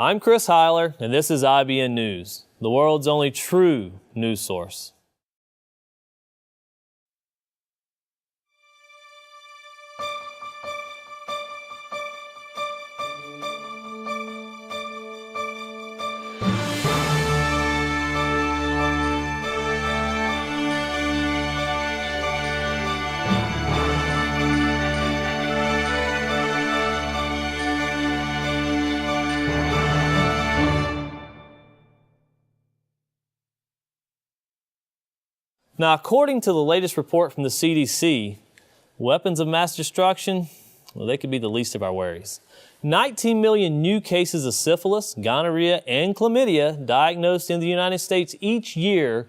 I'm Chris Heiler, and this is IBN News, the world's only true news source. Now, according to the latest report from the CDC, weapons of mass destruction, well, they could be the least of our worries. 19 million new cases of syphilis, gonorrhea, and chlamydia diagnosed in the United States each year.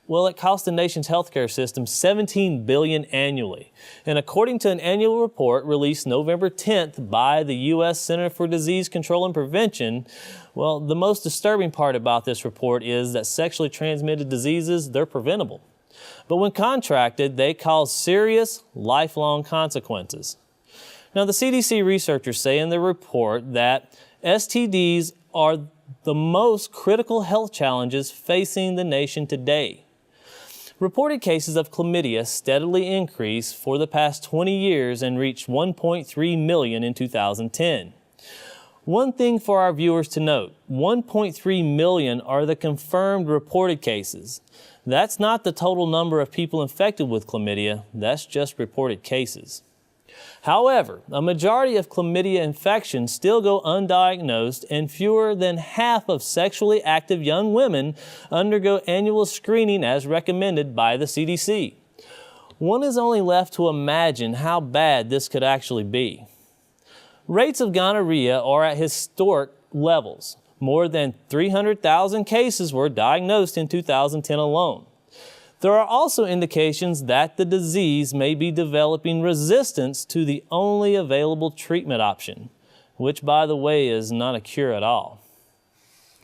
Well, it costs the nation's healthcare system $17 billion annually. And according to an annual report released November 10th by the U.S. Center for Disease Control and Prevention, well, the most disturbing part about this report is that sexually transmitted diseases, they're preventable. But when contracted, they cause serious, lifelong consequences. Now, the CDC researchers say in their report that STDs are the most critical health challenges facing the nation today. Reported cases of chlamydia steadily increased for the past 20 years and reached 1.3 million in 2010. One thing for our viewers to note, 1.3 million are the confirmed reported cases. That's not the total number of people infected with chlamydia, that's just reported cases. However, a majority of chlamydia infections still go undiagnosed, and fewer than half of sexually active young women undergo annual screening as recommended by the CDC. One is only left to imagine how bad this could actually be. Rates of gonorrhea are at historic levels. More than 300,000 cases were diagnosed in 2010 alone. There are also indications that the disease may be developing resistance to the only available treatment option, which, by the way, is not a cure at all.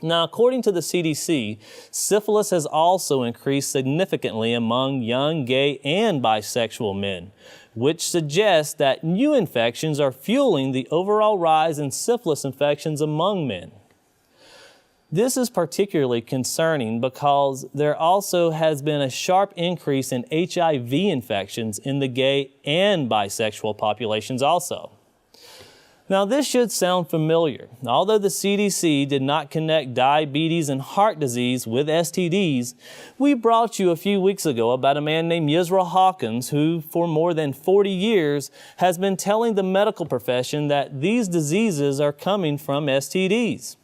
Now, according to the CDC, syphilis has also increased significantly among young gay and bisexual men, which suggests that new infections are fueling the overall rise in syphilis infections among men. This is particularly concerning because there also has been a sharp increase in HIV infections in the gay and bisexual populations also. Now, this should sound familiar. Although the CDC did not connect diabetes and heart disease with STDs, we brought you a few weeks ago about a man named Yisrael Hawkins who, for more than 40 years, has been telling the medical profession that these diseases are coming from STDs.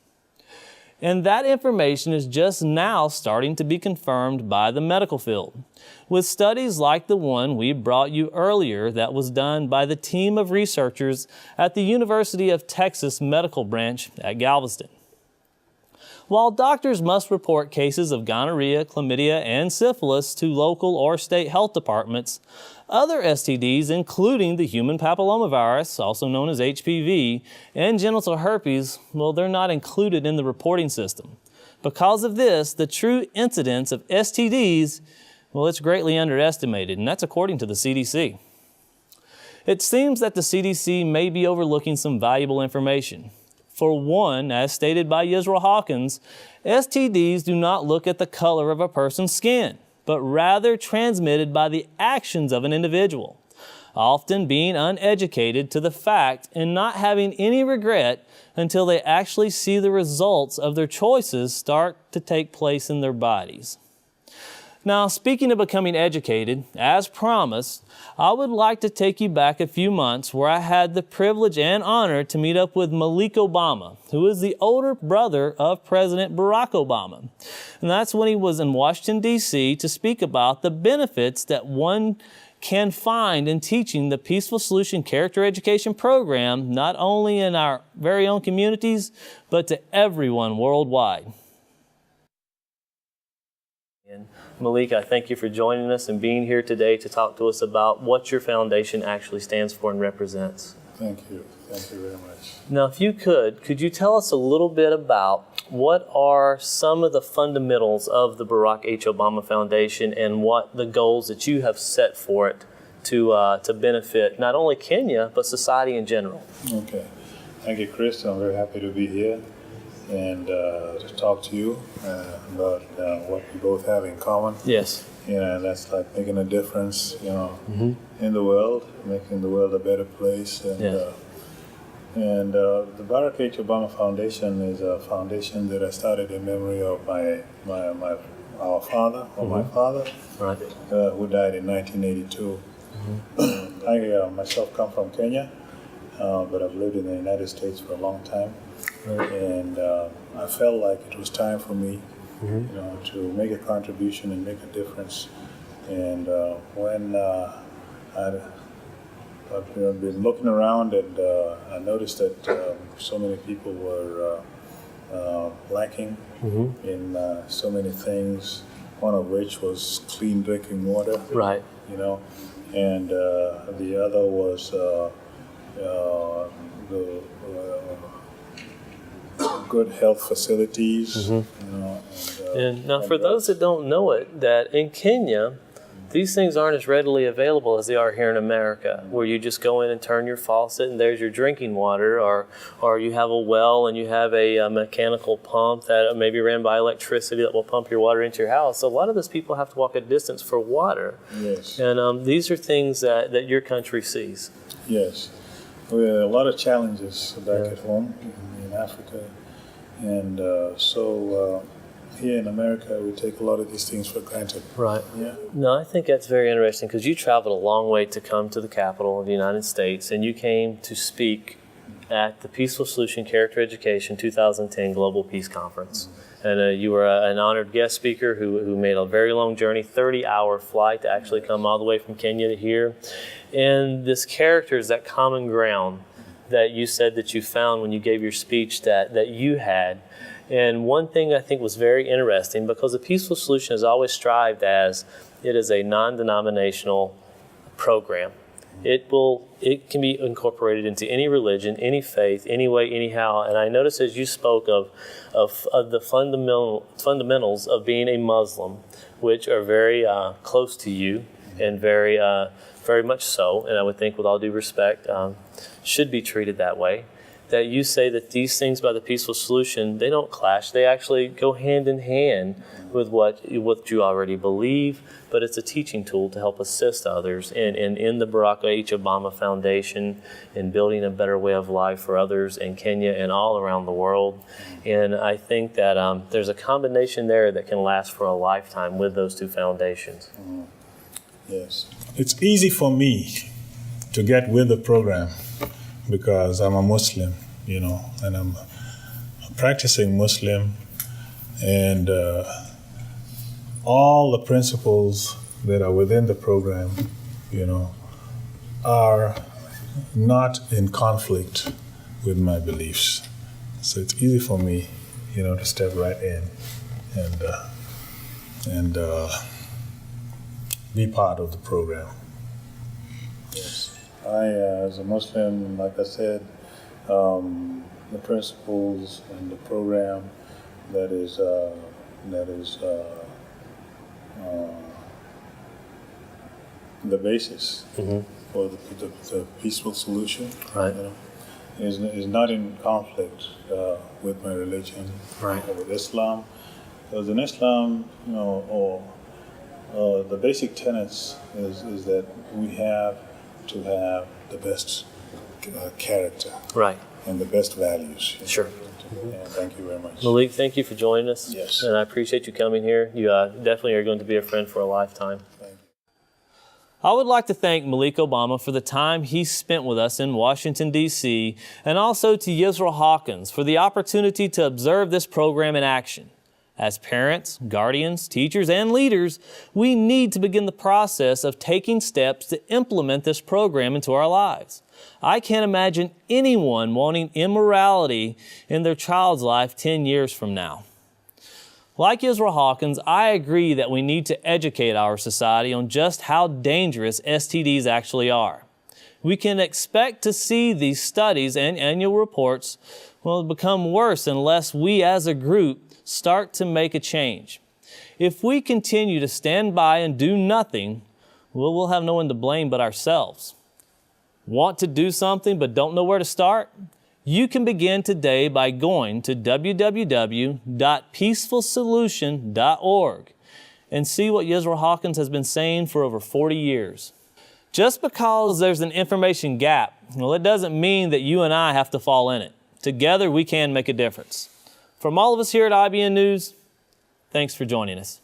And that information is just now starting to be confirmed by the medical field, with studies like the one we brought you earlier that was done by the team of researchers at the University of Texas Medical Branch at Galveston. While doctors must report cases of gonorrhea, chlamydia, and syphilis to local or state health departments, other STDs, including the human papillomavirus, also known as HPV, and genital herpes, well, they're not included in the reporting system. Because of this, the true incidence of STDs, well, it's greatly underestimated, and that's according to the CDC. It seems that the CDC may be overlooking some valuable information. For one, as stated by Yisrael Hawkins, STDs do not look at the color of a person's skin, but rather transmitted by the actions of an individual, often being uneducated to the fact and not having any regret until they actually see the results of their choices start to take place in their bodies. Now, speaking of becoming educated, as promised, I would like to take you back a few months where I had the privilege and honor to meet up with Malik Obama, who is the older brother of President Barack Obama. And that's when he was in Washington, D.C. to speak about the benefits that one can find in teaching the Peaceful Solution Character Education Program, not only in our very own communities, but to everyone worldwide. Malik, I thank you for joining us and being here today to talk to us about what your foundation actually stands for and represents. Thank you. Thank you very much. Now, if you could you tell us a little bit about what are some of the fundamentals of the Barack H. Obama Foundation and what the goals that you have set for it to benefit not only Kenya, but society in general? Okay. Thank you, Chris. I'm very happy to be here. and to talk to you about what we both have in common. Yes. And that's like making a difference, in the world, making the world a better place. And the Barack H. Obama Foundation is a foundation that I started in memory of our father, my father, Right. who died in 1982. I myself come from Kenya, but I've lived in the United States for a long time. Right. And I felt like it was time for me, to make a contribution and make a difference. And when I've been looking around, and I noticed that so many people were lacking in so many things. One of which was clean drinking water. Right. And the other was the good health facilities. And now, for those that don't know it, that in Kenya, these things aren't as readily available as they are here in America, where you just go in and turn your faucet and there's your drinking water, or you have a well and you have a mechanical pump that may be ran by electricity that will pump your water into your house. So a lot of those people have to walk a distance for water. Yes. And these are things that your country sees. Yes. We had a lot of challenges back at home in Africa. And so here in America, we take a lot of these things for granted. Right. Yeah. No, I think that's very interesting, because you traveled a long way to come to the capital of the United States, and you came to speak at the Peaceful Solution Character Education 2010 Global Peace Conference. And you were an honored guest speaker who made a very long journey, 30-hour flight to actually come all the way from Kenya to here. And this character is that common ground that you said that you found when you gave your speech that you had. And one thing I think was very interesting, because the Peaceful Solution has always strived as it is a non-denominational program. It can be incorporated into any religion, any faith, any way, anyhow. And I noticed as you spoke of the fundamentals of being a Muslim, which are very close to you and very much so, and I would think with all due respect, should be treated that way. That you say that these things by the Peaceful Solution, they don't clash. They actually go hand in hand with what you already believe, but it's a teaching tool to help assist others in the Barack H. Obama Foundation in building a better way of life for others in Kenya and all around the world. And I think that there's a combination there that can last for a lifetime with those two foundations. Yes. It's easy for me to get with the program because I'm a Muslim, and I'm a practicing Muslim, and all the principles that are within the program, are not in conflict with my beliefs. So it's easy for me, to step right in and be part of the program. Yes. I, as a Muslim, like I said, the principles and the program that is the basis for the peaceful solution. Right. Is not in conflict with my religion, right, or with Islam. Because in Islam, the basic tenets is that we have to have the best character, right, and the best values. Sure. And thank you very much. Malik, thank you for joining us. Yes. And I appreciate you coming here. You definitely are going to be a friend for a lifetime. Thank you. I would like to thank Malik Obama for the time he spent with us in Washington, D.C., and also to Yisrael Hawkins for the opportunity to observe this program in action. As parents, guardians, teachers, and leaders, we need to begin the process of taking steps to implement this program into our lives. I can't imagine anyone wanting immorality in their child's life 10 years from now. Like Yisrael Hawkins, I agree that we need to educate our society on just how dangerous STDs actually are. We can expect to see these studies and annual reports become worse unless we as a group start to make a change. If we continue to stand by and do nothing, we'll have no one to blame but ourselves. Want to do something but don't know where to start? You can begin today by going to www.peacefulsolution.org and see what Yisrael Hawkins has been saying for over 40 years. Just because there's an information gap, well, it doesn't mean that you and I have to fall in it. Together, we can make a difference. From all of us here at IBN News, thanks for joining us.